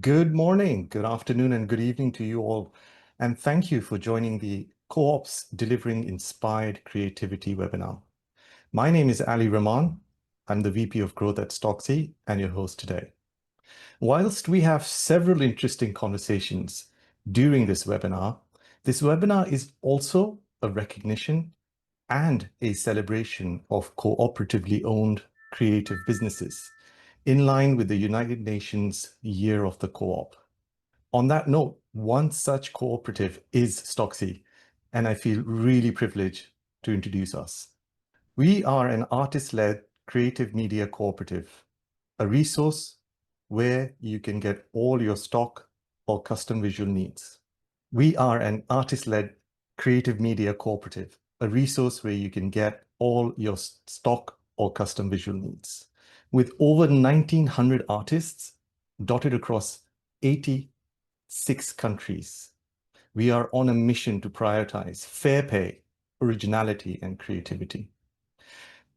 Good morning, good afternoon, and good evening to you all. And thank you for joining the Co-ops Delivering Inspired Creativity webinar. My name is Ali Rahman. I'm the VP of Growth at Stocksy and your host today. Whilst we have several interesting conversations during this webinar is also a recognition and a celebration of cooperatively owned creative businesses in line with the United Nations Year of the Co-op. On that note, one such cooperative is Stocksy, and I feel really privileged to introduce us. We are an artist-led creative media cooperative, a resource where you can get all your stock or custom visual needs. We are an artist-led creative media cooperative, a resource where you can get all your stock or custom visual needs. With over 1,900 artists dotted across 86 countries, we are on a mission to prioritize fair pay, originality, and creativity.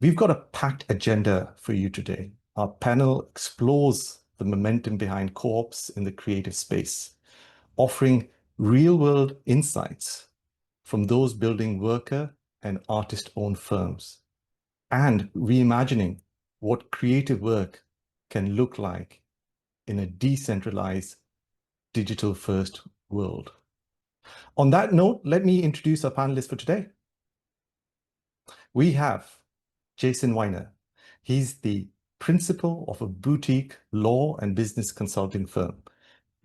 We've got a packed agenda for you today. Our panel explores the momentum behind co-ops in the creative space, offering real-world insights from those building worker and artist-owned firms, and reimagining what creative work can look like in a decentralized, digital-first world. On that note, let me introduce our panelists for today. We have Jason Weiner. He's the principal of a boutique law and business consulting firm,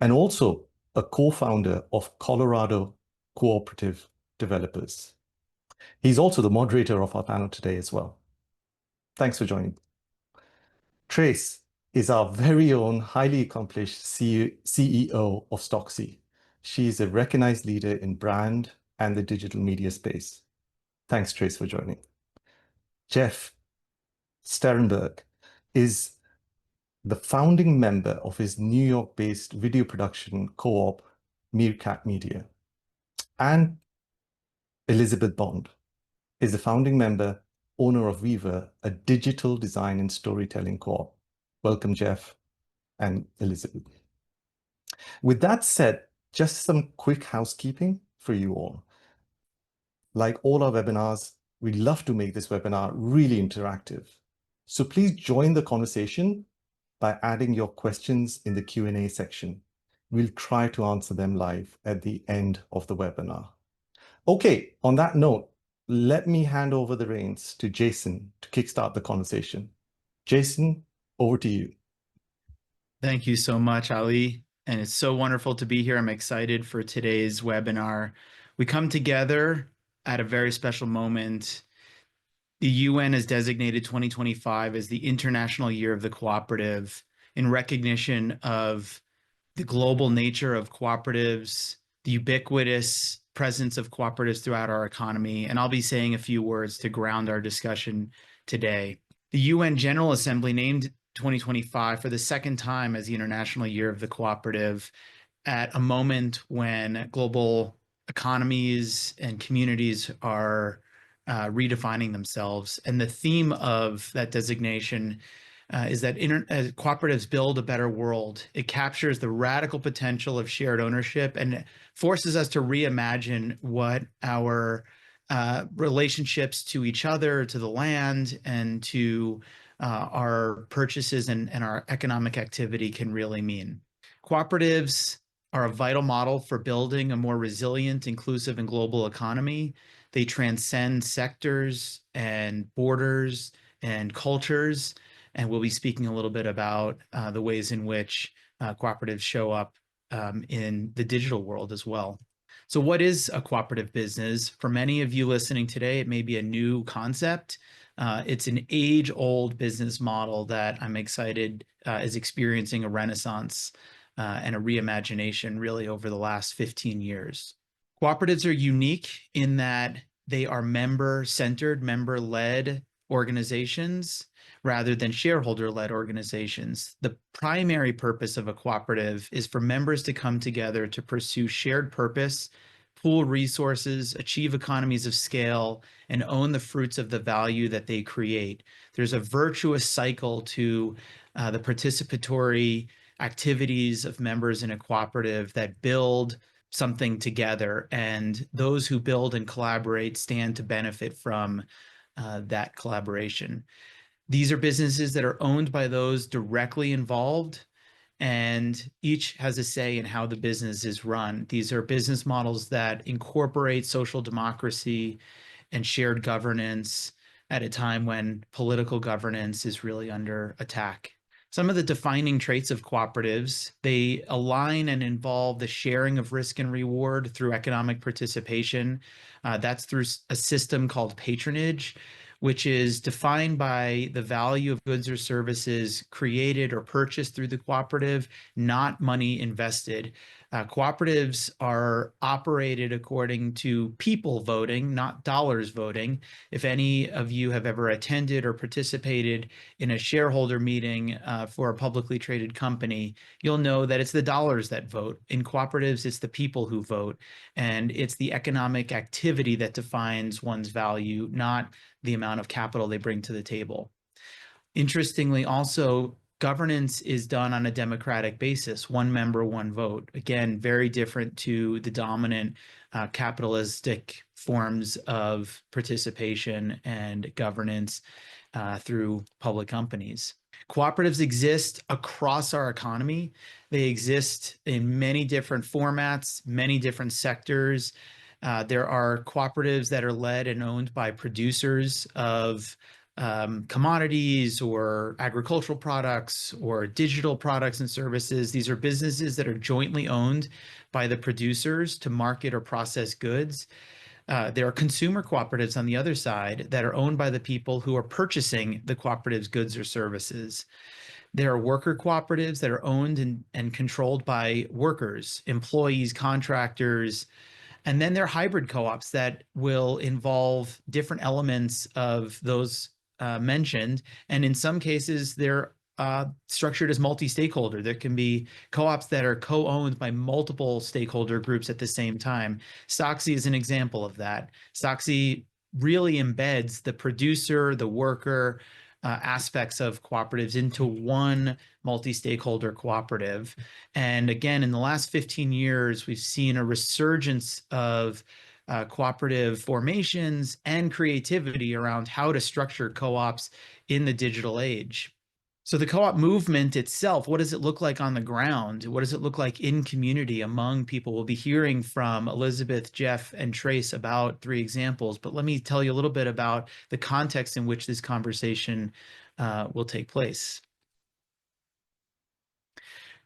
and also a co-founder of Colorado Cooperative Developers. He's also the moderator of our panel today as well. Thanks for joining. Trace is our very own highly accomplished CEO of Stocksy. She is a recognized leader in brand and the digital media space. Thanks, Trace, for joining. Jeff Sterenberg is the founding member of his New York-based video production co-op, Meerkat Media. And Elizabeth Bond is the founding member, owner of Weaver, a digital design and storytelling co-op. Welcome, Jeff and Elizabeth. With that said, just some quick housekeeping for you all. Like all our webinars, we love to make this webinar really interactive. So please join the conversation by adding your questions in the Q&A section. We'll try to answer them live at the end of the webinar. Okay, on that note, let me hand over the reins to Jason to kickstart the conversation. Jason, over to you. Thank you so much, Ali. And it's so wonderful to be here. I'm excited for today's webinar. We come together at a very special moment. The UN has designated 2025 as the International Year of the Cooperative in recognition of the global nature of cooperatives, the ubiquitous presence of cooperatives throughout our economy. And I'll be saying a few words to ground our discussion today. The UN General Assembly named 2025 for the second time as the International Year of the Cooperative at a moment when global economies and communities are redefining themselves. And the theme of that designation is that cooperatives build a better world. It captures the radical potential of shared ownership and forces us to reimagine what our relationships to each other, to the land, and to our purchases and our economic activity can really mean. Cooperatives are a vital model for building a more resilient, inclusive, and global economy. They transcend sectors and borders and cultures. And we'll be speaking a little bit about the ways in which cooperatives show up in the digital world as well. So what is a cooperative business? For many of you listening today, it may be a new concept. It's an age-old business model that I'm excited is experiencing a renaissance and a reimagination really over the last 15 years. Cooperatives are unique in that they are member-centered, member-led organizations rather than shareholder-led organizations. The primary purpose of a cooperative is for members to come together to pursue shared purpose, pool resources, achieve economies of scale, and own the fruits of the value that they create. There's a virtuous cycle to the participatory activities of members in a cooperative that build something together, and those who build and collaborate stand to benefit from that collaboration. These are businesses that are owned by those directly involved, and each has a say in how the business is run. These are business models that incorporate social democracy and shared governance at a time when political governance is really under attack. Some of the defining traits of cooperatives, they align and involve the sharing of risk and reward through economic participation. That's through a system called patronage, which is defined by the value of goods or services created or purchased through the cooperative, not money invested. Cooperatives are operated according to people voting, not dollars voting. If any of you have ever attended or participated in a shareholder meeting for a publicly traded company, you'll know that it's the dollars that vote. In cooperatives, it's the people who vote, and it's the economic activity that defines one's value, not the amount of capital they bring to the table. Interestingly, also, governance is done on a democratic basis, one member, one vote. Again, very different to the dominant capitalistic forms of participation and governance through public companies. Cooperatives exist across our economy. They exist in many different formats, many different sectors. There are cooperatives that are led and owned by producers of commodities or agricultural products or digital products and services. These are businesses that are jointly owned by the producers to market or process goods. There are consumer cooperatives on the other side that are owned by the people who are purchasing the cooperative's goods or services. There are worker cooperatives that are owned and controlled by workers, employees, contractors. And then there are hybrid co-ops that will involve different elements of those mentioned. And in some cases, they're structured as multi-stakeholder. There can be co-ops that are co-owned by multiple stakeholder groups at the same time. Stocksy is an example of that. Stocksy really embeds the producer, the worker aspects of cooperatives into one multi-stakeholder cooperative. And again, in the last 15 years, we've seen a resurgence of cooperative formations and creativity around how to structure co-ops in the digital age. So the co-op movement itself, what does it look like on the ground? What does it look like in community among people? We'll be hearing from Elizabeth, Jeff, and Trace about 3 examples, but let me tell you a little bit about the context in which this conversation will take place.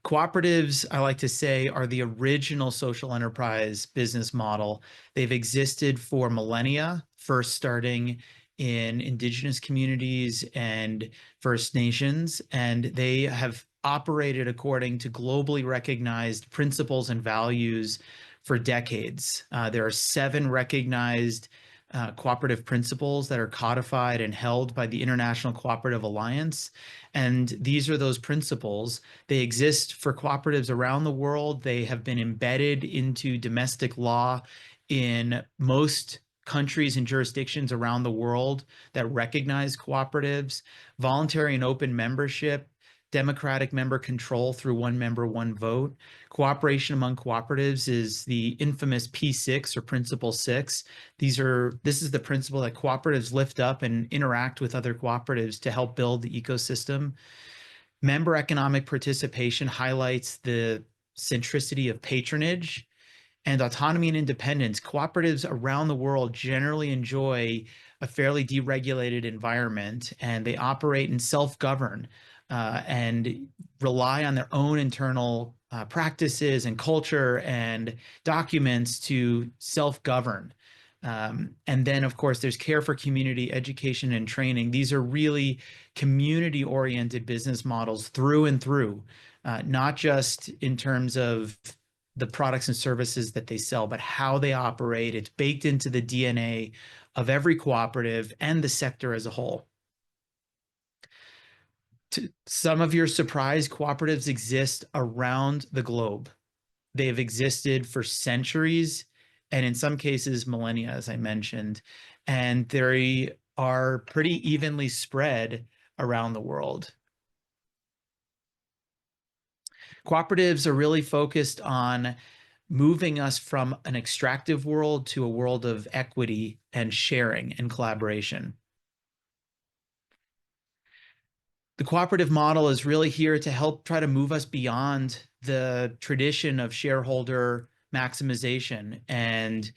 Cooperatives, I like to say, are the original social enterprise business model. They've existed for millennia, first starting in indigenous communities and First Nations, and they have operated according to globally recognized principles and values for decades. There are 7 recognized cooperative principles that are codified and held by the International Cooperative Alliance. And these are those principles. They exist for cooperatives around the world. They have been embedded into domestic law in most countries and jurisdictions around the world that recognize cooperatives. Voluntary and open membership, democratic member control through one member, one vote. Cooperation among cooperatives is the infamous P6 or Principle 6. This is the principle that cooperatives lift up and interact with other cooperatives to help build the ecosystem. Member economic participation highlights the centricity of patronage and autonomy and independence. Cooperatives around the world generally enjoy a fairly deregulated environment, and they operate and self-govern and rely on their own internal practices and culture and documents to self-govern. And then, of course, there's care for community, education, and training. These are really community-oriented business models through and through, not just in terms of the products and services that they sell, but how they operate. It's baked into the DNA of every cooperative and the sector as a whole. To some of your surprise, cooperatives exist around the globe. They have existed for centuries, and in some cases, millennia, as I mentioned, and they are pretty evenly spread around the world. Cooperatives are really focused on moving us from an extractive world to a world of equity and sharing and collaboration. The cooperative model is really here to help try to move us beyond the tradition of shareholder maximization and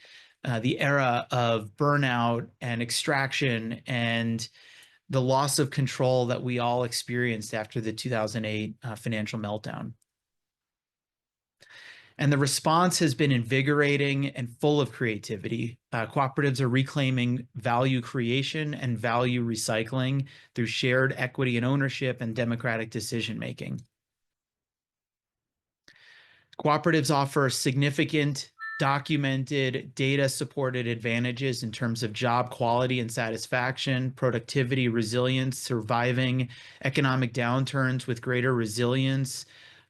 the era of burnout and extraction and the loss of control that we all experienced after the 2008 financial meltdown. And the response has been invigorating and full of creativity. Cooperatives are reclaiming value creation and value recycling through shared equity and ownership and democratic decision making. Cooperatives offer significant documented data supported advantages in terms of job quality and satisfaction, productivity, resilience, surviving economic downturns with greater resilience,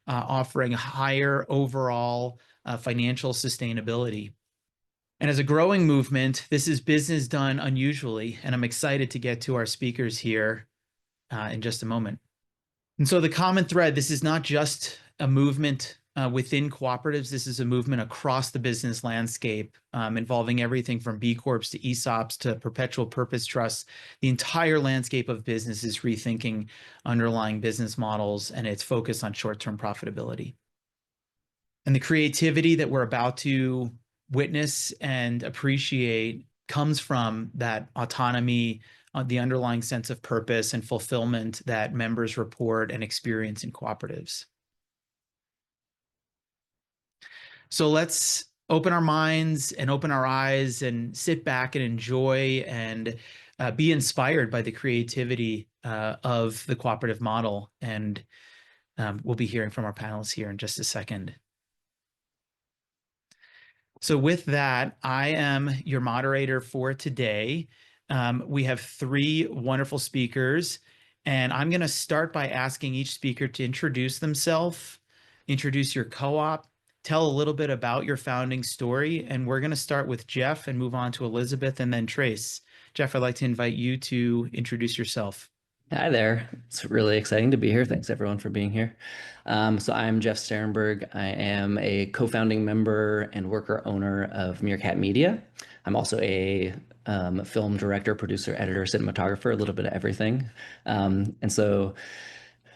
offering higher overall financial sustainability. And as a growing movement, this is business done unusually, and I'm excited to get to our speakers here in just a moment. And so the common thread, this is not just a movement within cooperatives, this is a movement across the business landscape involving everything from B Corps to ESOPs to perpetual purpose trusts. The entire landscape of business is rethinking underlying business models and its focus on short-term profitability. And the creativity that we're about to witness and appreciate comes from that autonomy, the underlying sense of purpose and fulfillment that members report and experience in cooperatives. So let's open our minds and open our eyes and sit back and enjoy and be inspired by the creativity of the cooperative model. And we'll be hearing from our panelists here in just a second. So with that, I am your moderator for today. We have three wonderful speakers, and I'm going to start by asking each speaker to introduce themselves, introduce your co-op, tell a little bit about your founding story, and we're going to start with Jeff and move on to Elizabeth and then Trace. Jeff, I'd like to invite you to introduce yourself. Hi there. It's really exciting to be here. Thanks everyone for being here. So I'm Jeff Sterenberg. I am a co-founding member and worker owner of Meerkat Media. I'm also a film director, producer, editor, cinematographer, a little bit of everything. And so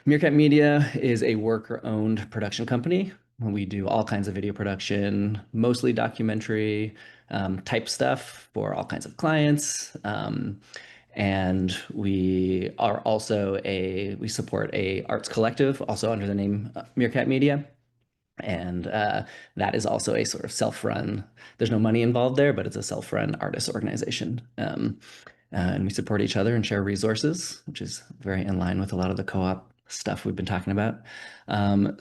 Meerkat Media is a worker-owned production company. We do all kinds of video production, mostly documentary type stuff for all kinds of clients. And we are also we support a arts collective, also under the name Meerkat Media. And that is also a sort of self-run, there's no money involved there, but it's a self-run artist organization. And we support each other and share resources, which is very in line with a lot of the co-op stuff we've been talking about.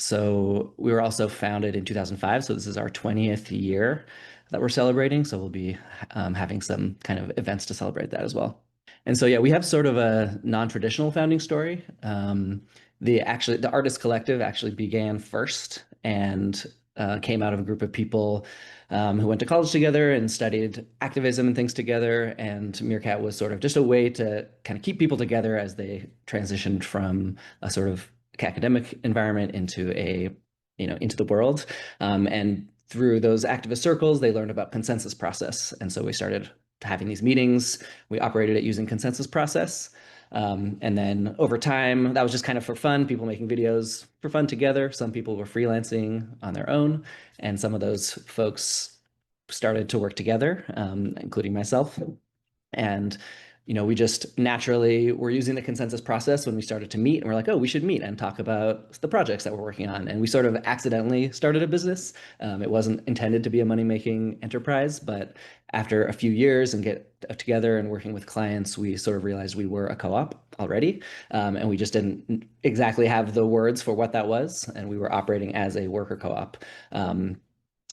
So we were also founded in 2005. So this is our 20th year that we're celebrating. So we'll be having some kind of events to celebrate that as well. And so, yeah, we have sort of a non-traditional founding story. The Artist Collective actually began first and came out of a group of people who went to college together and studied activism and things together. And Meerkat was sort of just a way to kind of keep people together as they transitioned from a sort of academic environment into into the world. And through those activist circles, they learned about consensus process. And so we started having these meetings. We operated it using consensus process. And then over time, that was just kind of for fun, people making videos for fun together. Some people were freelancing on their own, and some of those folks started to work together, including myself. And we just naturally were using the consensus process when we started to meet, and we're like, oh, we should meet and talk about the projects that we're working on. And we sort of accidentally started a business. It wasn't intended to be a money-making enterprise, but after a few years and get together and working with clients, we sort of realized we were a co-op already. And we just didn't exactly have the words for what that was. And we were operating as a worker co-op.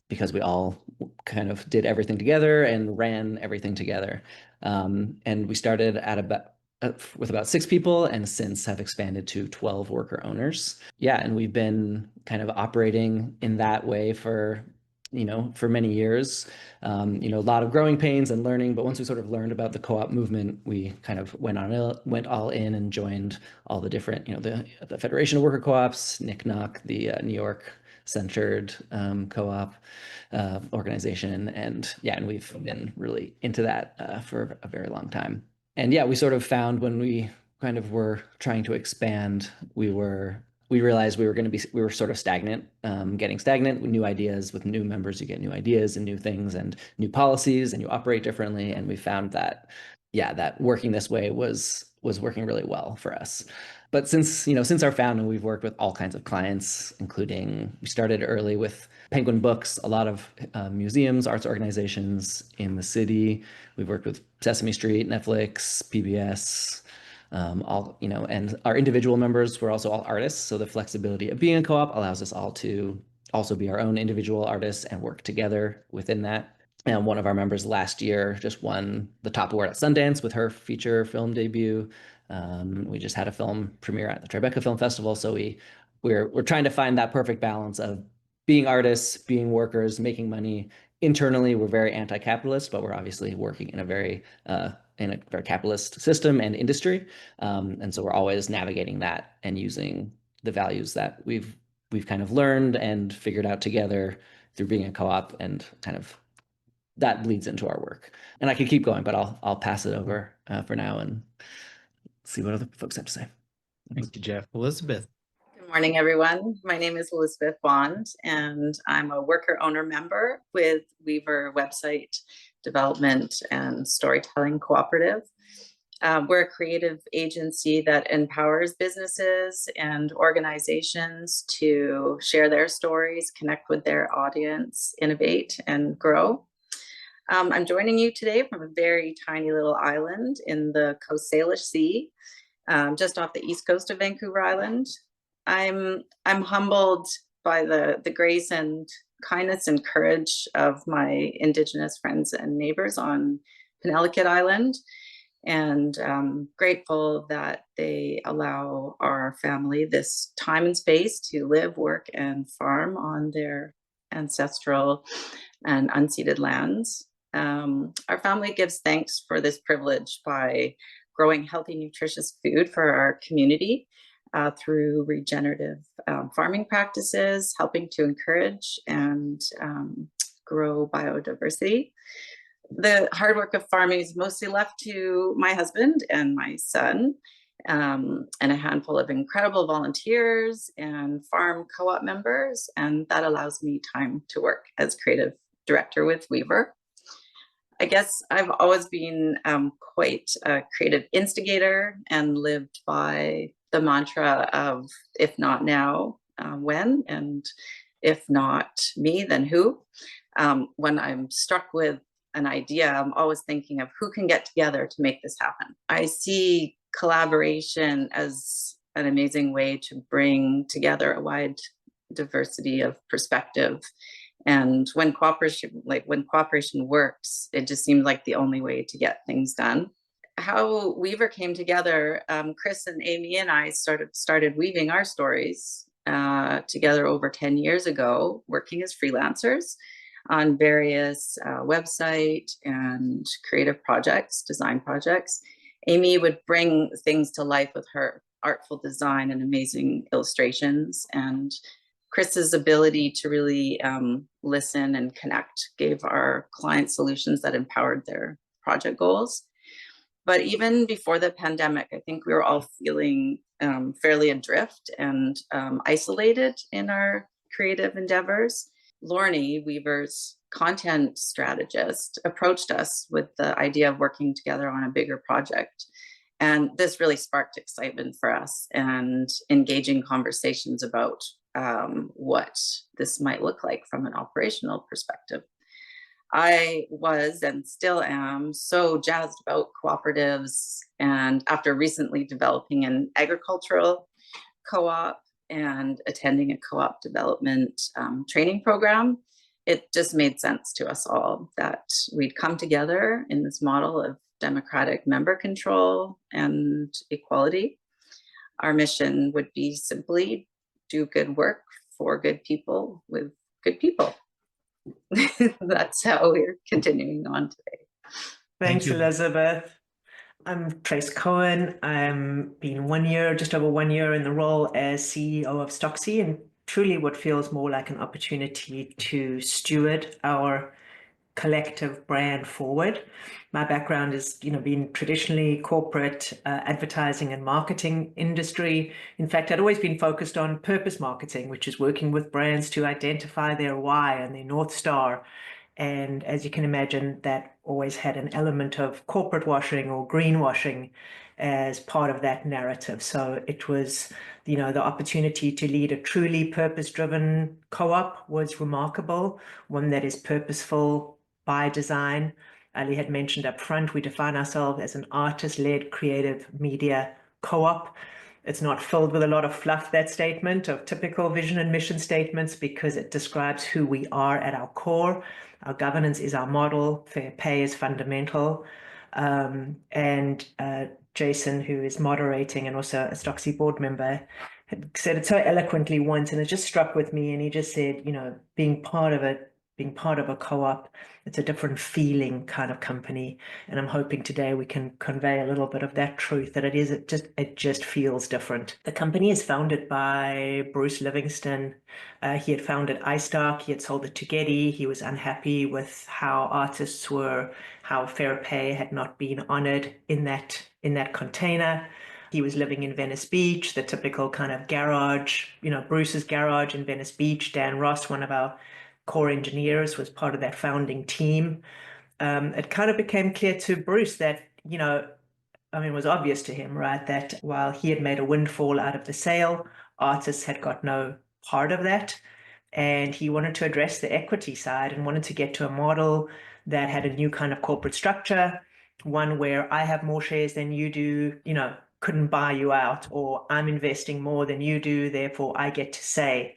Because we all kind of did everything together and ran everything together. And we started with about 6 people and since have expanded to 12 worker owners. Yeah, and we've been kind of operating in that way for for many years. A lot of growing pains and learning, but once we sort of learned about the co-op movement, we kind of went all in and joined all the different, the Federation of Worker Co-ops, NICNOC, the New York centered co-op organization. And we've been really into that for a very long time. And we sort of found when we kind of were trying to expand, we realized we were sort of stagnant, getting stagnant with new ideas. With new members, you get new ideas and new things and new policies, and you operate differently. And we found that, that working this way was working really well for us. But since our founding, we've worked with all kinds of clients, including we started early with Penguin Books, a lot of museums, arts organizations in the city. We've worked with Sesame Street, Netflix, PBS, and our individual members were also all artists. So the flexibility of being a co-op allows us all to also be our own individual artists and work together within that. And one of our members last year just won the top award at Sundance with her feature film debut. We just had a film premiere at the Tribeca Film Festival. So we're trying to find that perfect balance of being artists, being workers, making money. Internally, we're very anti-capitalist, but we're obviously working in a very capitalist system and industry. And so we're always navigating that and using the values that we've kind of learned and figured out together through being a co-op, and kind of that bleeds into our work. And I could keep going, but I'll pass it over for now and see what other folks have to say. Thank you, Jeff. Elizabeth. Good morning, everyone. My name is Elizabeth Bond, and I'm a worker owner member with Weaver Website Development and Storytelling Cooperative. We're a creative agency that empowers businesses and organizations to share their stories, connect with their audience, innovate, and grow. I'm joining you today from a very tiny little island in the Coast Salish Sea, just off the east coast of Vancouver Island. I'm humbled by the grace and kindness and courage of my Indigenous friends and neighbors on Penelakut Island, and grateful that they allow our family this time and space to live, work, and farm on their ancestral and unceded lands. Our family gives thanks for this privilege by growing healthy, nutritious food for our community through regenerative farming practices, helping to encourage and grow biodiversity. The hard work of farming is mostly left to my husband and my son, and a handful of incredible volunteers and farm co-op members, and that allows me time to work as creative director with Weaver. I guess I've always been quite a creative instigator and lived by the mantra of, if not now, when, and if not me, then who. When I'm struck with an idea, I'm always thinking of who can get together to make this happen. I see collaboration as an amazing way to bring together a wide diversity of perspective. And when cooperation works, it just seems like the only way to get things done. How Weaver came together, Chris and Amy and I started weaving our stories together over 10 years ago, working as freelancers on various website and creative projects, design projects. Amy would bring things to life with her artful design and amazing illustrations, and Chris's ability to really listen and connect gave our clients solutions that empowered their project goals. But even before the pandemic, I think we were all feeling fairly adrift and isolated in our creative endeavors. Lorne, Weaver's content strategist, approached us with the idea of working together on a bigger project. And this really sparked excitement for us and engaging conversations about what this might look like from an operational perspective. I was and still am so jazzed about cooperatives, and after recently developing an agricultural co-op and attending a co-op development training program, it just made sense to us all that we'd come together in this model of democratic member control and equality. Our mission would be simply do good work for good people with good people. that's how we're continuing on today. Thank Thanks, you. Elizabeth. I'm Trace Cohen. I'm been 1 year, just over 1 year in the role as CEO of Stocksy, and truly what feels more like an opportunity to steward our collective brand forward. My background is, been traditionally corporate advertising and marketing industry. In fact, I'd always been focused on purpose marketing, which is working with brands to identify their why and their North Star. And as you can imagine, that always had an element of corporate washing or greenwashing as part of that narrative. So it was, the opportunity to lead a truly purpose-driven co-op was remarkable, one that is purposeful by design. Ali had mentioned up front, we define ourselves as an artist-led creative media co-op. It's not filled with a lot of fluff, that statement, of typical vision and mission statements, because it describes who we are at our core. Our governance is our model. Fair pay is fundamental. And Jason, who is moderating and also a Stocksy board member, had said it so eloquently once, and it just struck with me. And he just said, being part of a co-op, it's a different feeling kind of company. And I'm hoping today we can convey a little bit of that truth, that it just feels different. The company is founded by Bruce Livingston. He had founded iStock. He had sold it to Getty. He was unhappy with how fair pay had not been honored in that container. He was living in Venice Beach, the typical kind of garage, Bruce's garage in Venice Beach. Dan Ross, one of our core engineers, was part of that founding team. It kind of became clear to Bruce that, it was obvious to him, right, that while he had made a windfall out of the sale, artists had got no part of that. And he wanted to address the equity side and wanted to get to a model that had a new kind of corporate structure, one where I have more shares than you do, couldn't buy you out, or I'm investing more than you do, therefore I get to say.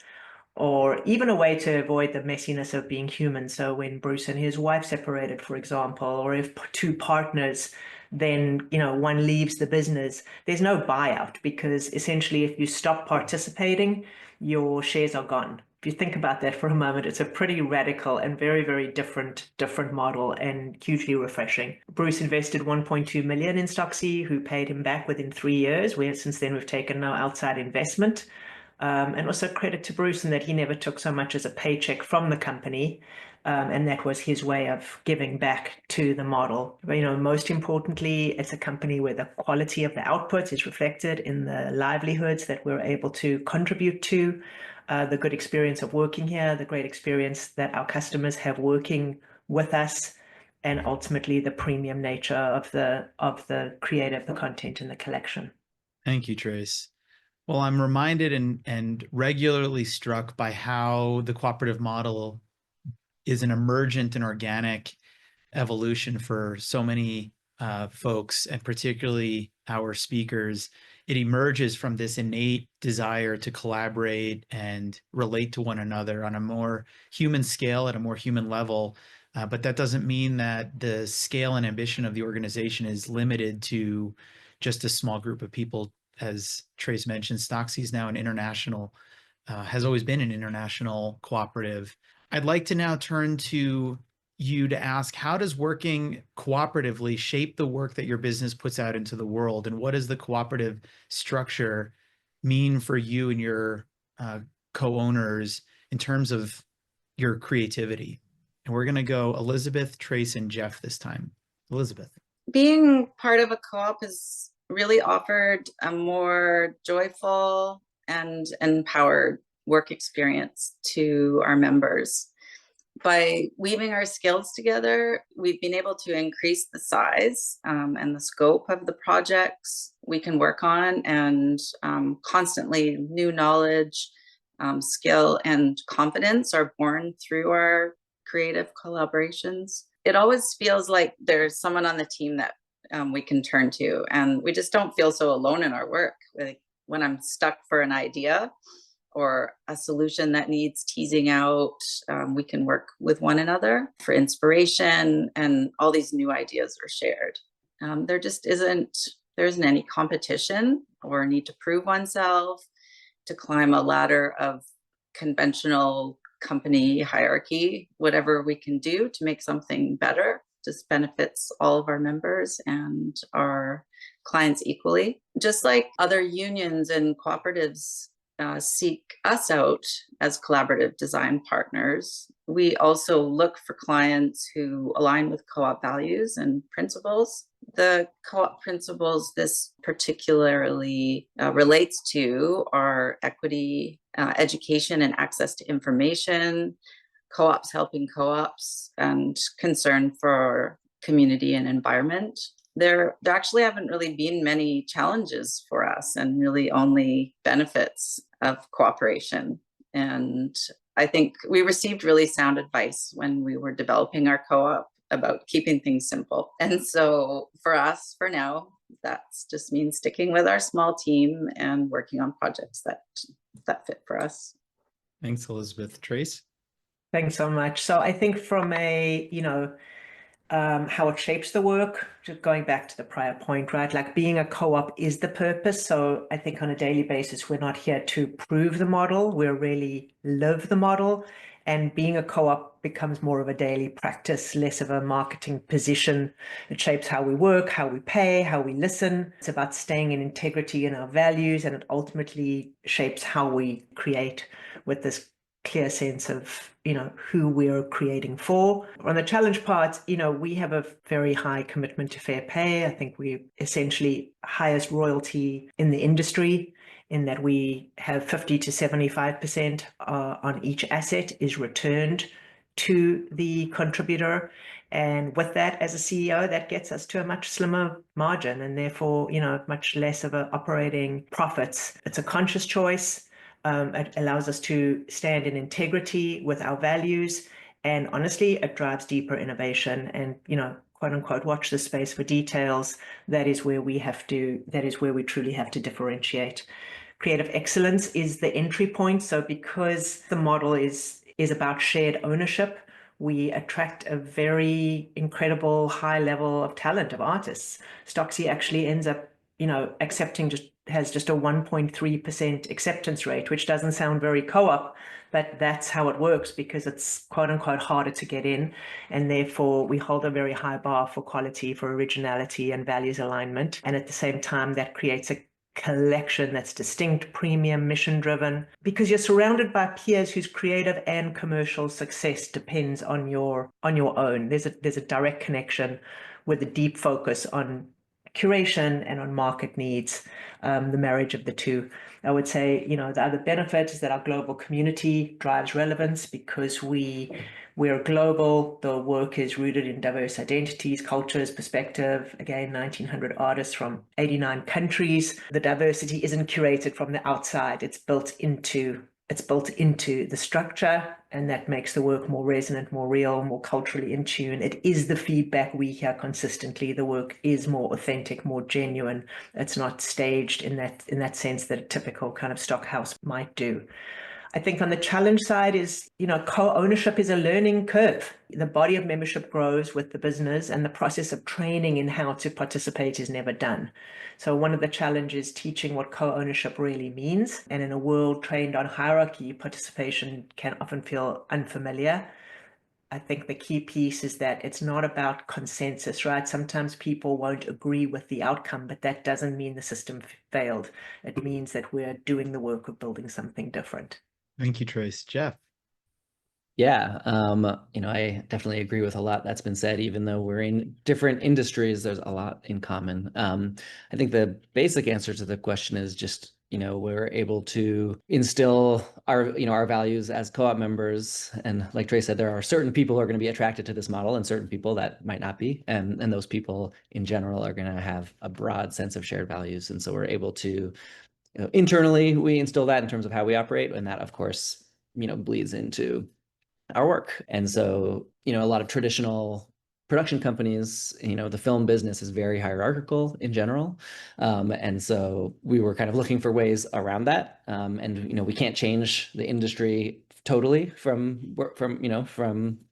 Or even a way to avoid the messiness of being human. So when Bruce and his wife separated, for example, or if two partners, then one leaves the business, there's no buyout, because essentially if you stop participating, your shares are gone. If you think about that for a moment, it's a pretty radical and very, very different model, and hugely refreshing. Bruce invested 1.2 million in Stocksy, who paid him back within 3 years, where since then we've taken no outside investment. And also credit to Bruce in that he never took so much as a paycheck from the company. And that was his way of giving back to the model. But, most importantly, it's a company where the quality of the output is reflected in the livelihoods that we're able to contribute to, the good experience of working here, the great experience that our customers have working with us, and ultimately the premium nature of the creative, the content in the collection. Thank you, Trace. Well, I'm reminded and regularly struck by how the cooperative model is an emergent and organic evolution for so many folks, and particularly our speakers. It emerges from this innate desire to collaborate and relate to one another on a more human scale, at a more human level. But that doesn't mean that the scale and ambition of the organization is limited to just a small group of people. As Trace mentioned, Stocksy is now an international, has always been an international cooperative. I'd like to now turn to you to ask, how does working cooperatively shape the work that your business puts out into the world? And what does the cooperative structure mean for you and your co-owners in terms of your creativity? And we're going to go Elizabeth, Trace, and Jeff this time. Elizabeth. Being part of a co-op has really offered a more joyful and empowered work experience to our members. By weaving our skills together, we've been able to increase the size and the scope of the projects we can work on, and constantly new knowledge, skill, and confidence are born through our creative collaborations. It always feels like there's someone on the team that we can turn to, and we just don't feel so alone in our work. Like when I'm stuck for an idea or a solution that needs teasing out, we can work with one another for inspiration, and all these new ideas are shared. There isn't any competition or need to prove oneself, to climb a ladder of conventional company hierarchy. Whatever we can do to make something better just benefits all of our members and our clients equally. Just like other unions and cooperatives seek us out as collaborative design partners, we also look for clients who align with co-op values and principles. The co-op principles this particularly relates to are equity, education and access to information, co-ops helping co-ops, and concern for community and environment. There actually haven't really been many challenges for us, and really only benefits of cooperation. And I think we received really sound advice when we were developing our co-op about keeping things simple. And so for us, for now, that's just means sticking with our small team and working on projects that fit for us. Thanks, Elizabeth. Trace? Thanks so much. So I think from a, how it shapes the work, just going back to the prior point, right? Like being a co-op is the purpose. So I think on a daily basis, we're not here to prove the model, we're really live the model. And being a co-op becomes more of a daily practice, less of a marketing position. It shapes how we work, how we pay, how we listen. It's about staying in integrity in our values, and it ultimately shapes how we create with this clear sense of, who we're creating for. On the challenge part, we have a very high commitment to fair pay. I think we're essentially highest royalty in the industry, in that we have 50 to 75% on each asset is returned to the contributor. And with that, as a CEO, that gets us to a much slimmer margin, and therefore, much less of a operating profits. It's a conscious choice. It allows us to stand in integrity with our values, and honestly, it drives deeper innovation. And quote unquote, watch the space for details. That is where we truly have to differentiate. Creative excellence is the entry point. So because the model is about shared ownership, we attract a very incredible high level of talent of artists. Stocksy actually ends up, has just a 1.3% acceptance rate, which doesn't sound very co-op, but that's how it works, because it's quote unquote harder to get in. And therefore we hold a very high bar for quality, for originality and values alignment. And at the same time, that creates a collection that's distinct, premium, mission driven, because you're surrounded by peers whose creative and commercial success depends on your own. There's a direct connection with a deep focus on curation and on market needs, the marriage of the two. I would say, the other benefit is that our global community drives relevance, because we're global. The work is rooted in diverse identities, cultures, perspective. Again, 1,900 artists from 89 countries. The diversity isn't curated from the outside. It's built into the structure, and that makes the work more resonant, more real, more culturally in tune. It is the feedback we hear consistently. The work is more authentic, more genuine. It's not staged in that sense that a typical kind of stock house might do. I think on the challenge side is, co-ownership is a learning curve. The body of membership grows with the business, and the process of training in how to participate is never done. So one of the challenges is teaching what co-ownership really means. And in a world trained on hierarchy, participation can often feel unfamiliar. I think the key piece is that it's not about consensus, right? Sometimes people won't agree with the outcome, but that doesn't mean the system failed. It means that we're doing the work of building something different. Thank you, Trace. Jeff? Yeah, I definitely agree with a lot that's been said. Even though we're in different industries, there's a lot in common. I think the basic answer to the question is just, we're able to instill our values as co-op members. And like Trace said, there are certain people who are going to be attracted to this model, and certain people that might not be. And those people in general are going to have a broad sense of shared values. And so we're able to, internally, we instill that in terms of how we operate. And that, of course, bleeds into our work. And so, a lot of traditional production companies, the film business is very hierarchical in general. And so we were kind of looking for ways around that. And, we can't change the industry totally from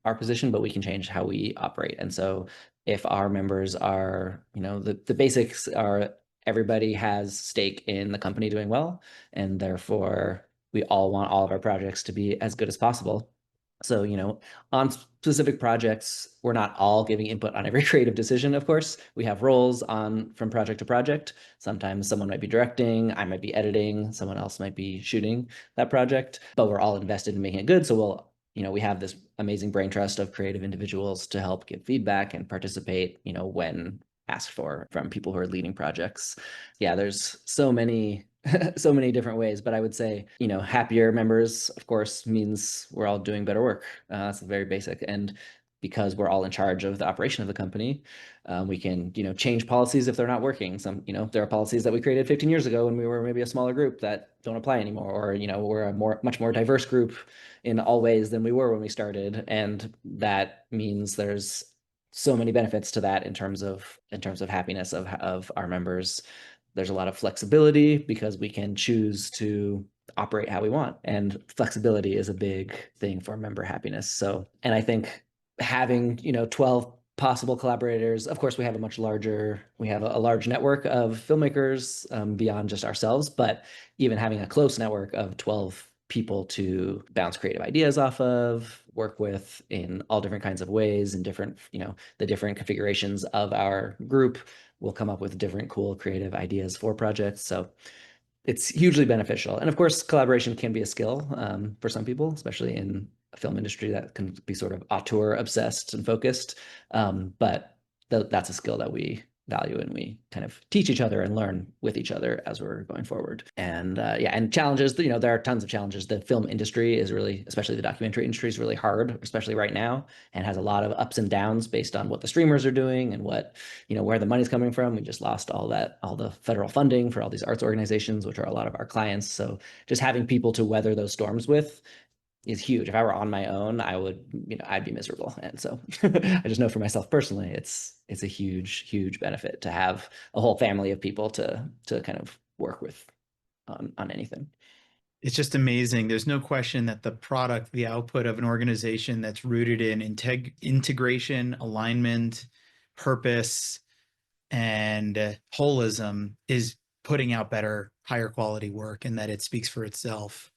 our position, but we can change how we operate. And so if our members are, the basics are everybody has stake in the company doing well, and therefore we all want all of our projects to be as good as possible. So, on specific projects, we're not all giving input on every creative decision, of course. We have roles from project to project. Sometimes someone might be directing, I might be editing, someone else might be shooting that project, but we're all invested in making it good. So we have this amazing brain trust of creative individuals to help give feedback and participate, when asked for from people who are leading projects. Yeah, there's so many different ways, but I would say, happier members, of course, means we're all doing better work. That's very basic. And because we're all in charge of the operation of the company, we can, change policies if they're not working. There are policies that we created 15 years ago when we were maybe a smaller group that don't apply anymore, or, we're a much more diverse group in all ways than we were when we started. And that means there's so many benefits to that in terms of happiness of our members. There's a lot of flexibility because we can choose to operate how we want, and flexibility is a big thing for member happiness. So, and I think having 12 possible collaborators, of course we have a large network of filmmakers beyond just ourselves, but even having a close network of 12 people to bounce creative ideas off of, work with in all different kinds of ways, in different, the different configurations of our group will come up with different cool creative ideas for projects. So it's hugely beneficial. And of course, collaboration can be a skill for some people, especially in a film industry that can be sort of auteur obsessed and focused. But that's a skill that we value, and we kind of teach each other and learn with each other as we're going forward. And and challenges, there are tons of challenges. The film industry is really, especially the documentary industry, is really hard, especially right now, and has a lot of ups and downs based on what the streamers are doing and what, where the money's coming from. We just lost all the federal funding for all these arts organizations, which are a lot of our clients. So just having people to weather those storms with is huge. If I were on my own, I'd be miserable. And so I just know for myself personally, it's a huge benefit to have a whole family of people to kind of work with on anything. It's just amazing. There's no question that the output of an organization that's rooted in integration, alignment, purpose, and holism is putting out better, higher quality work, and that it speaks for itself.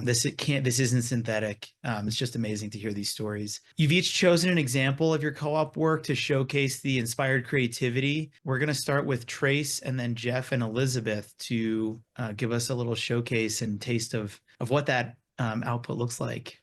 This isn't synthetic. It's just amazing to hear these stories. You've each chosen an example of your co-op work to showcase the inspired creativity. We're going to start with Trace, and then Jeff and Elizabeth to give us a little showcase and taste of what that output looks like.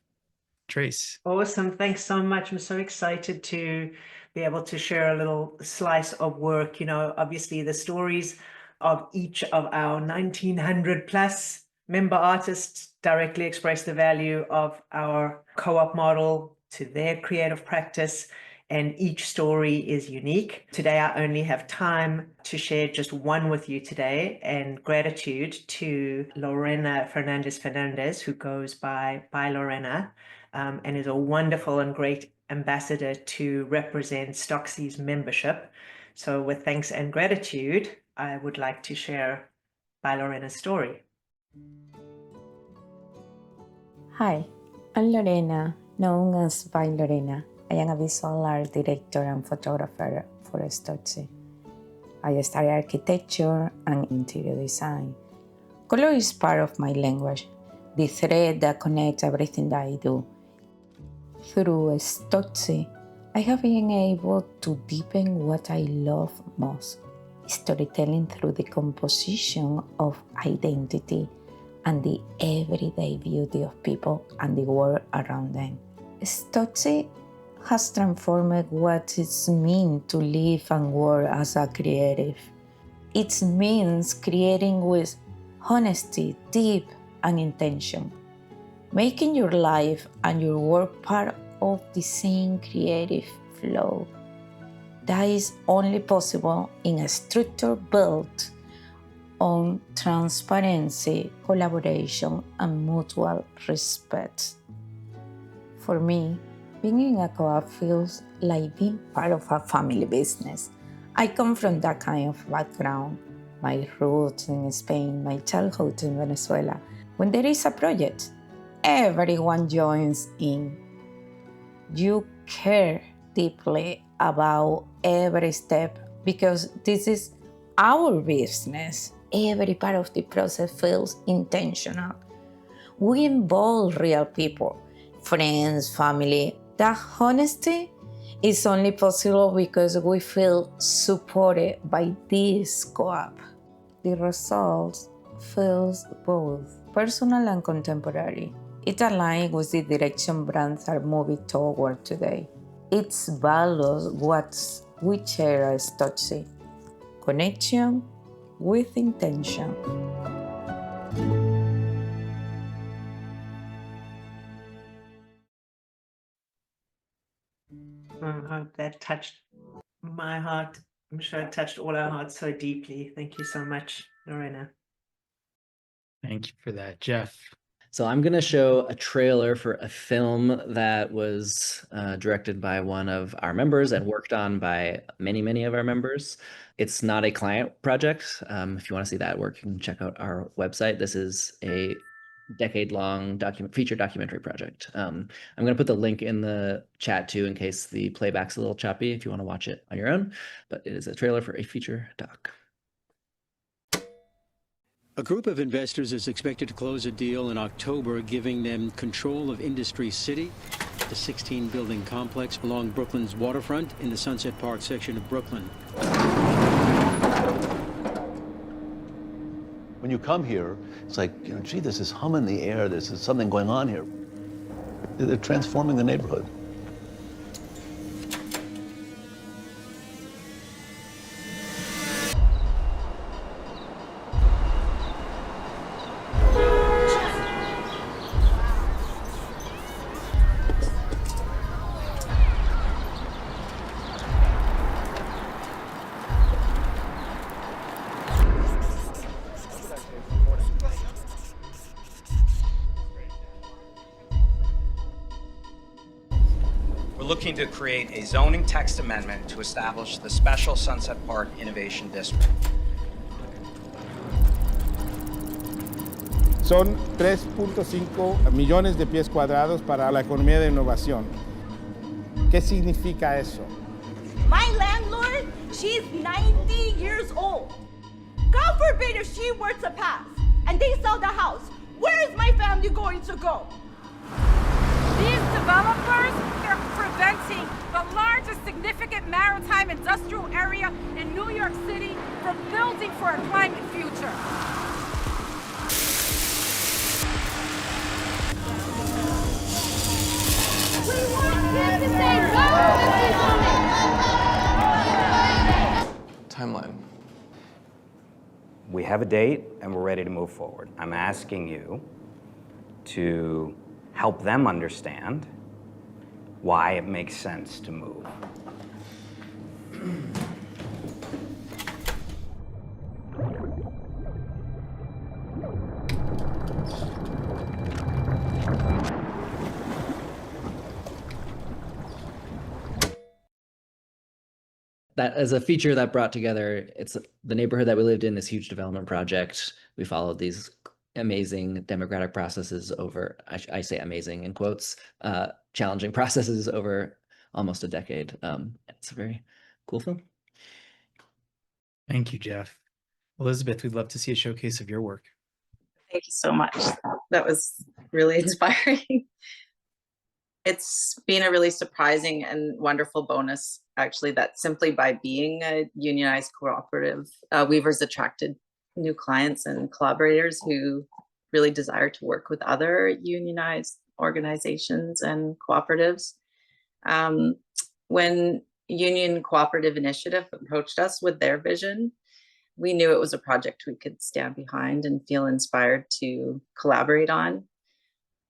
Trace. Awesome. Thanks so much. I'm so excited to be able to share a little slice of work. Obviously the stories of each of our 1900 plus member artists directly express the value of our co-op model to their creative practice, and each story is unique. Today, I only have time to share just one with you today, and gratitude to Lorena Fernandez, who goes by Lorena, and is a wonderful and great ambassador to represent Stocksy's membership. So with thanks and gratitude, I would like to share by Lorena's story. Hi, I'm Lorena, known as by Lorena. I am a visual art director and photographer for Stocksy. I study architecture and interior design. Color is part of my language, the thread that connects everything that I do. Through Stocksy, I have been able to deepen what I love most, storytelling through the composition of identity and the everyday beauty of people and the world around them. Stocksy has transformed what it means to live and work as a creative. It means creating with honesty, deep, and intention, making your life and your work part of the same creative flow. That is only possible in a structure built on transparency, collaboration, and mutual respect. For me, being in a co-op feels like being part of a family business. I come from that kind of background, my roots in Spain, my childhood in Venezuela. When there is a project, everyone joins in. You care deeply about every step because this is our business. Every part of the process feels intentional. We involve real people, friends, family. That honesty is only possible because we feel supported by this co-op. The results feels both personal and contemporary. It aligns with the direction brands are moving toward today. It values what we share as Stocksy: connection with intention. That touched my heart. I'm sure it touched all our hearts so deeply. Thank you so much, Lorena. Thank you for that, Jeff. So I'm going to show a trailer for a film that was directed by one of our members and worked on by many, many of our members. It's not a client project. If you want to see that work, you can check out our website. This is a decade-long feature documentary project. I'm going to put the link in the chat too, in case the playback's a little choppy if you want to watch it on your own, but it is a trailer for a feature doc. A group of investors is expected to close a deal in October, giving them control of Industry City, the 16-building complex along Brooklyn's waterfront in the Sunset Park section of Brooklyn. When you come here, it's like, gee, there's this hum in the air. There's something going on here. They're transforming the neighborhood. We're looking to create a zoning text amendment to establish the special Sunset Park Innovation District. Son 3.5 millones de pies cuadrados para la economía de innovación. ¿Qué significa eso? My landlord, she's 90 years old. God forbid if she were to pass and they sell the house, where is my family going to go? These developers, they're preventing the largest significant maritime industrial area in New York City from building for a climate future. We want kids to say no to this Timeline. We have a date and we're ready to move forward. I'm asking you to help them understand why it makes sense to move. That as a feature that brought together, it's the neighborhood that we lived in, this huge development project. We followed these amazing democratic processes over, I say amazing in quotes, challenging processes over almost a decade. It's a very cool film. Thank you, Jeff. Elizabeth, we'd love to see a showcase of your work. Thank you so much. That was really inspiring. It's been a really surprising and wonderful bonus, actually, that simply by being a unionized cooperative, Weaver's attracted new clients and collaborators who really desire to work with other unionized organizations and cooperatives. When Union Cooperative Initiative approached us with their vision, we knew it was a project we could stand behind and feel inspired to collaborate on.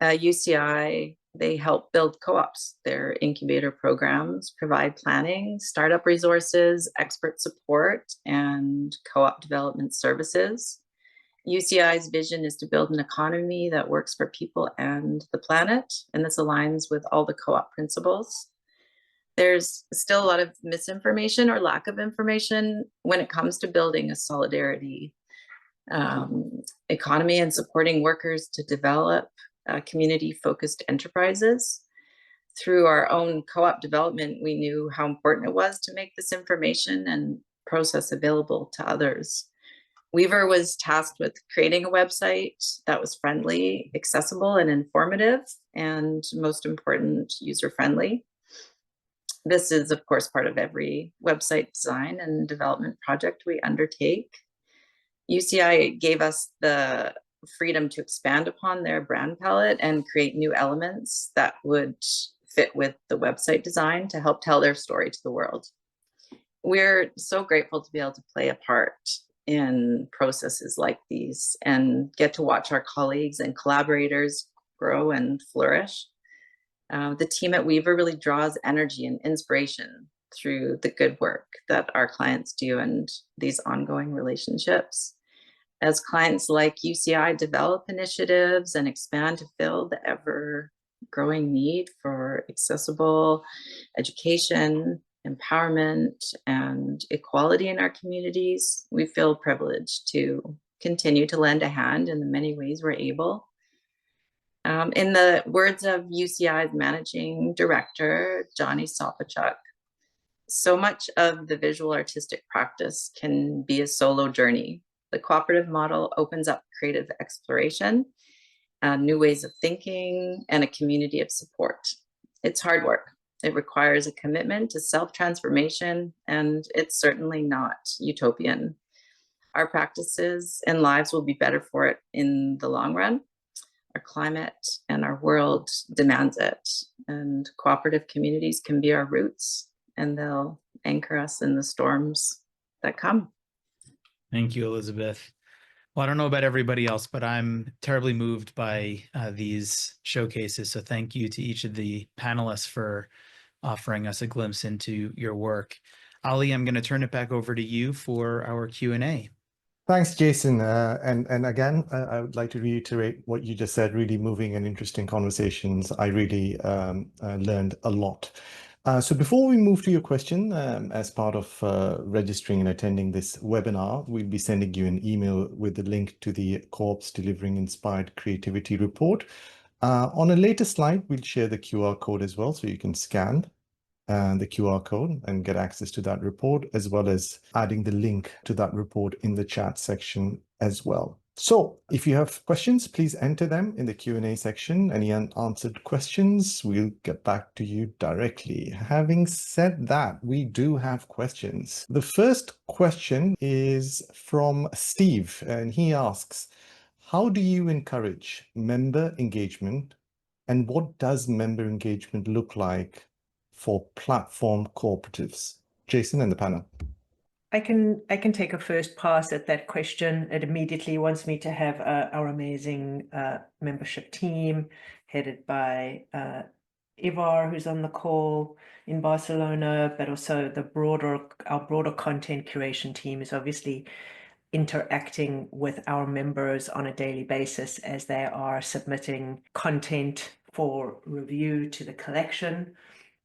UCI, they help build co-ops. Their incubator programs provide planning, startup resources, expert support, and co-op development services. UCI's vision is to build an economy that works for people and the planet, and this aligns with all the co-op principles. There's still a lot of misinformation or lack of information when it comes to building a solidarity economy and supporting workers to develop community-focused enterprises. Through our own co-op development, we knew how important it was to make this information and process available to others. Weaver was tasked with creating a website that was friendly, accessible, and informative, and most important, user-friendly. This is, of course, part of every website design and development project we undertake. UCI gave us the freedom to expand upon their brand palette and create new elements that would fit with the website design to help tell their story to the world. We're so grateful to be able to play a part in processes like these and get to watch our colleagues and collaborators grow and flourish. The team at Weaver really draws energy and inspiration through the good work that our clients do and these ongoing relationships. As clients like UCI develop initiatives and expand to fill the ever-growing need for accessible education, empowerment, and equality in our communities, we feel privileged to continue to lend a hand in the many ways we're able. In the words of UCI's managing director, Johnny Sopachuk, so much of the visual artistic practice can be a solo journey. The cooperative model opens up creative exploration, new ways of thinking, and a community of support. It's hard work. It requires a commitment to self-transformation, and it's certainly not utopian. Our practices and lives will be better for it in the long run. Our climate and our world demands it, and cooperative communities can be our roots, and they'll anchor us in the storms that come. Thank you, Elizabeth. Well, I don't know about everybody else, but I'm terribly moved by these showcases. So thank you to each of the panelists for offering us a glimpse into your work. Ali, I'm going to turn it back over to you for our Q&A. Thanks, Jason. And again, I would like to reiterate what you just said, really moving and interesting conversations. I really learned a lot. So before we move to your question, as part of registering and attending this webinar, we'll be sending you an email with the link to the Co-ops Delivering Inspired Creativity report. On a later slide, we'll share the QR code as well, so you can scan the QR code and get access to that report, as well as adding the link to that report in the chat section as well. So if you have questions, please enter them in the Q&A section. Any unanswered questions, we'll get back to you directly. Having said that, we do have questions. The first question is from Steve, and he asks, how do you encourage member engagement, and what does member engagement look like for platform cooperatives? Jason and the panel. I can take a first pass at that question. It immediately wants me to have our amazing membership team headed by Ivar, who's on the call in Barcelona, but also our broader content curation team is obviously interacting with our members on a daily basis as they are submitting content for review to the collection.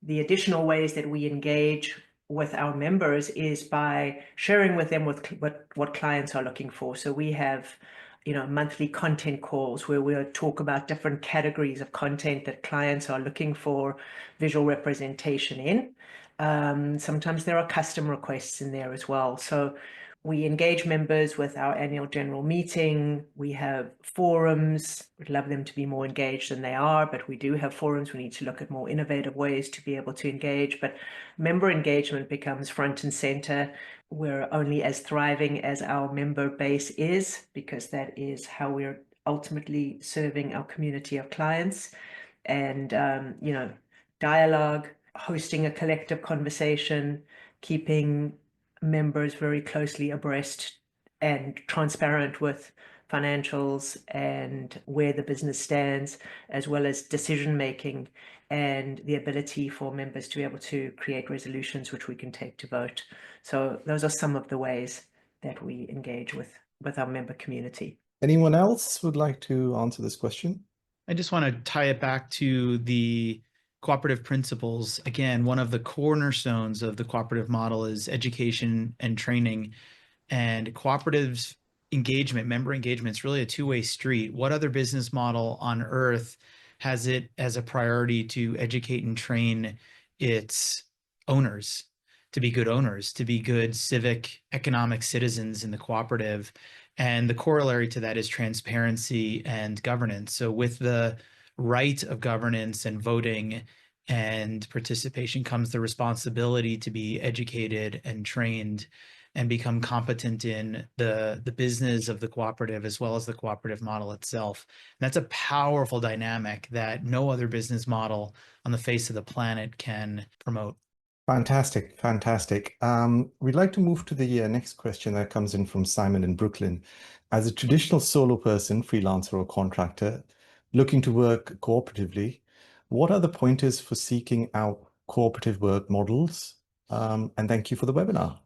The additional ways that we engage with our members is by sharing with them what clients are looking for. So we have, monthly content calls where we'll talk about different categories of content that clients are looking for visual representation in. Sometimes there are custom requests in there as well. So we engage members with our annual general meeting. We have forums. We'd love them to be more engaged than they are, but we do have forums. We need to look at more innovative ways to be able to engage. But member engagement becomes front and center. We're only as thriving as our member base is, because that is how we're ultimately serving our community of clients. And, dialogue, hosting a collective conversation, keeping members very closely abreast and transparent with financials and where the business stands, as well as decision making and the ability for members to be able to create resolutions which we can take to vote. So those are some of the ways that we engage with our member community. Anyone else would like to answer this question? I just want to tie it back to the cooperative principles. Again, one of the cornerstones of the cooperative model is education and training, and cooperatives engagement, member engagement is really a two-way street. What other business model on earth has it as a priority to educate and train its owners to be good owners, to be good civic, economic citizens in the cooperative? And the corollary to that is transparency and governance. So with the right of governance and voting and participation comes the responsibility to be educated and trained and become competent in the business of the cooperative as well as the cooperative model itself. And that's a powerful dynamic that no other business model on the face of the planet can promote. Fantastic, fantastic. We'd like to move to the next question that comes in from Simon in Brooklyn. As a traditional solo person, freelancer or contractor looking to work cooperatively, what are the pointers for seeking out cooperative work models? And thank you for the webinar.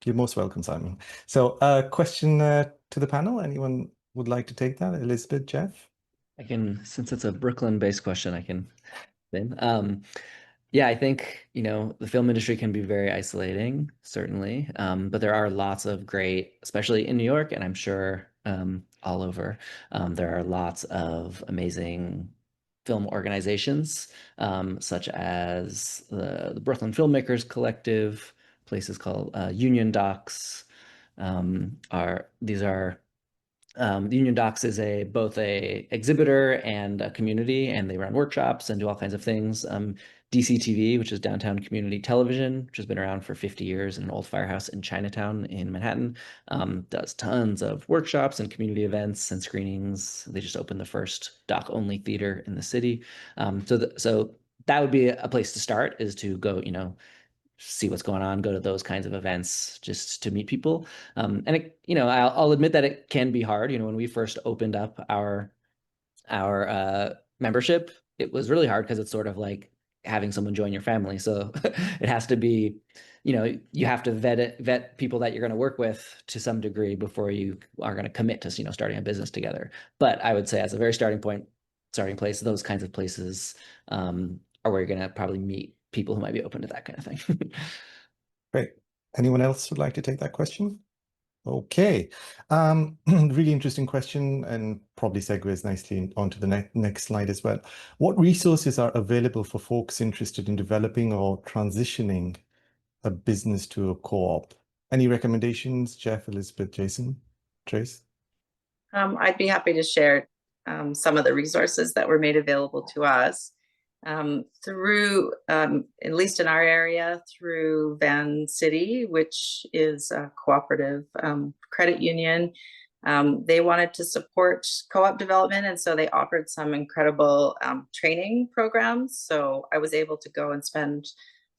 You're most welcome, Simon. So question to the panel. Anyone would like to take that? Elizabeth, Jeff? I can, since it's a Brooklyn-based question, I can then. Yeah, I think, the film industry can be very isolating, certainly. But there are lots of great, especially in New York, and I'm sure all over, there are lots of amazing film organizations, such as the Brooklyn Filmmakers Collective, places called Union Docs. Union Docs is both a exhibitor and a community, and they run workshops and do all kinds of things. DCTV, which is Downtown Community Television, which has been around for 50 years in an old firehouse in Chinatown in Manhattan, does tons of workshops and community events and screenings. They just opened the first doc-only theater in the city. So that would be a place to start, is to go, see what's going on, go to those kinds of events just to meet people. And I'll admit that it can be hard. When we first opened up our membership, it was really hard because it's sort of like having someone join your family. So it has to be, you have to vet people that you're going to work with to some degree before you are going to commit to, starting a business together. But I would say as a very starting place, those kinds of places are where you're going to probably meet people who might be open to that kind of thing. Great. Anyone else would like to take that question? Okay. Really interesting question, and probably segues nicely onto the next slide as well. What resources are available for folks interested in developing or transitioning a business to a co-op? Any recommendations, Jeff, Elizabeth, Jason, Trace? I'd be happy to share some of the resources that were made available to us. Through, at least in our area, through Van City, which is a cooperative credit union. They wanted to support co-op development, and so they offered some incredible training programs. So I was able to go and spend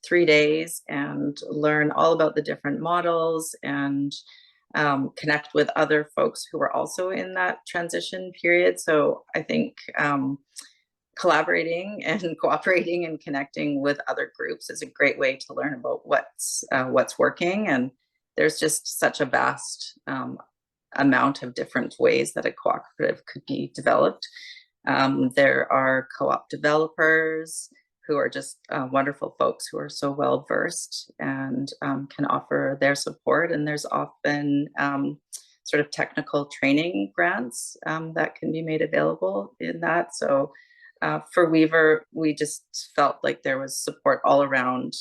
3 days and learn all about the different models and connect with other folks who were also in that transition period. So I think collaborating and cooperating and connecting with other groups is a great way to learn about what's working. And there's just such a vast amount of different ways that a cooperative could be developed. There are co-op developers who are just wonderful folks who are so well versed and can offer their support. And there's often sort of technical training grants that can be made available in that. So for Weaver, we just felt like there was support all around,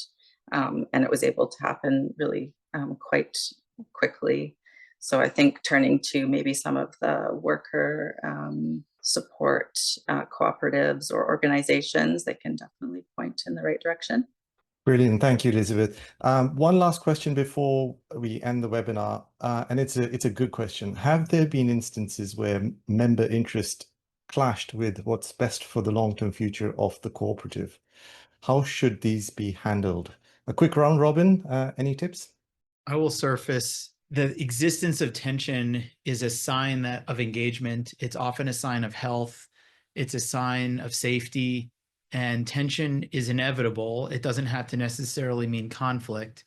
and it was able to happen really quite quickly. So I think turning to maybe some of the worker support cooperatives or organizations, they can definitely point in the right direction. Brilliant. Thank you, Elizabeth. One last question before we end the webinar, and it's a good question. Have there been instances where member interest clashed with what's best for the long-term future of the cooperative? How should these be handled? A quick round robin, any tips? I will surface the existence of tension is a sign of engagement. It's often a sign of health. It's a sign of safety, and tension is inevitable. It doesn't have to necessarily mean conflict,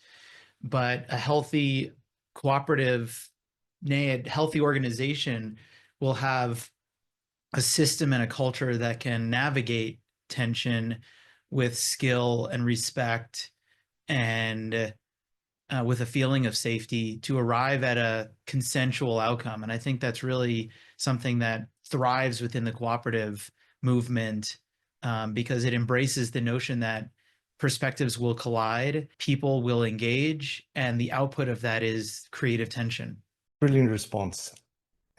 but a healthy cooperative, a healthy organization will have a system and a culture that can navigate tension with skill and respect and with a feeling of safety to arrive at a consensual outcome. And I think that's really something that thrives within the cooperative movement because it embraces the notion that perspectives will collide, people will engage, and the output of that is creative tension. Brilliant response.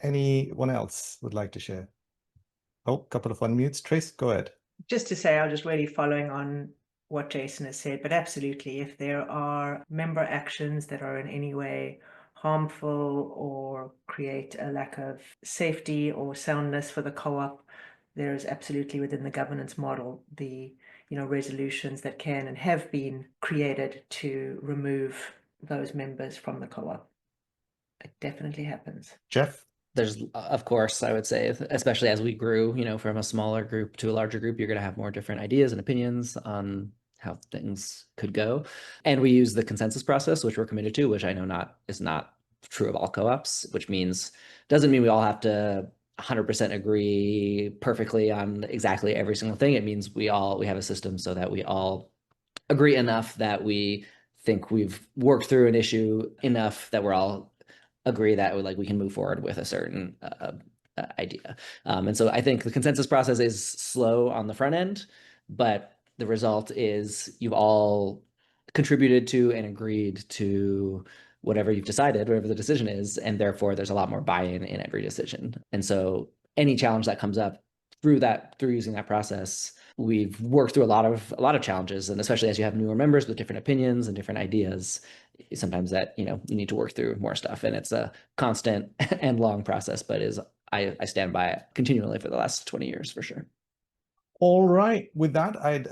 Anyone else would like to share? Oh, couple of unmutes. Trace, go ahead. Just to say, I was just really following on what Jason has said, but absolutely, if there are member actions that are in any way harmful or create a lack of safety or soundness for the co-op, there is absolutely within the governance model the resolutions that can and have been created to remove those members from the co-op. It definitely happens. Jeff? There's, of course, I would say, especially as we grew, from a smaller group to a larger group, you're going to have more different ideas and opinions on how things could go. And we use the consensus process, which we're committed to, which I know is not true of all co-ops, which doesn't mean we all have to 100% agree perfectly on exactly every single thing. It means we have a system so that we all agree enough that we think we've worked through an issue enough that we're all agree that we can move forward with a certain idea. And so I think the consensus process is slow on the front end, but the result is you've all contributed to and agreed to whatever you've decided, whatever the decision is, and therefore there's a lot more buy-in in every decision. And so any challenge that comes up through using that process, we've worked through a lot of challenges, and especially as you have newer members with different opinions and different ideas, sometimes that you need to work through more stuff, and it's a constant and long process, but I stand by it continually for the last 20 years for sure. All right, with that, I'd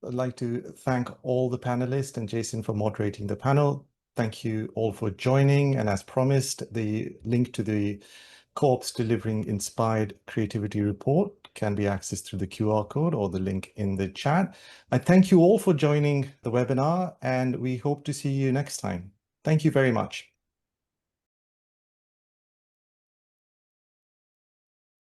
like to thank all the panelists and Jason for moderating the panel. Thank you all for joining, and as promised, the link to the Co-ops Delivering Inspired Creativity report can be accessed through the QR code or the link in the chat. I thank you all for joining the webinar, and we hope to see you next time. Thank you very much.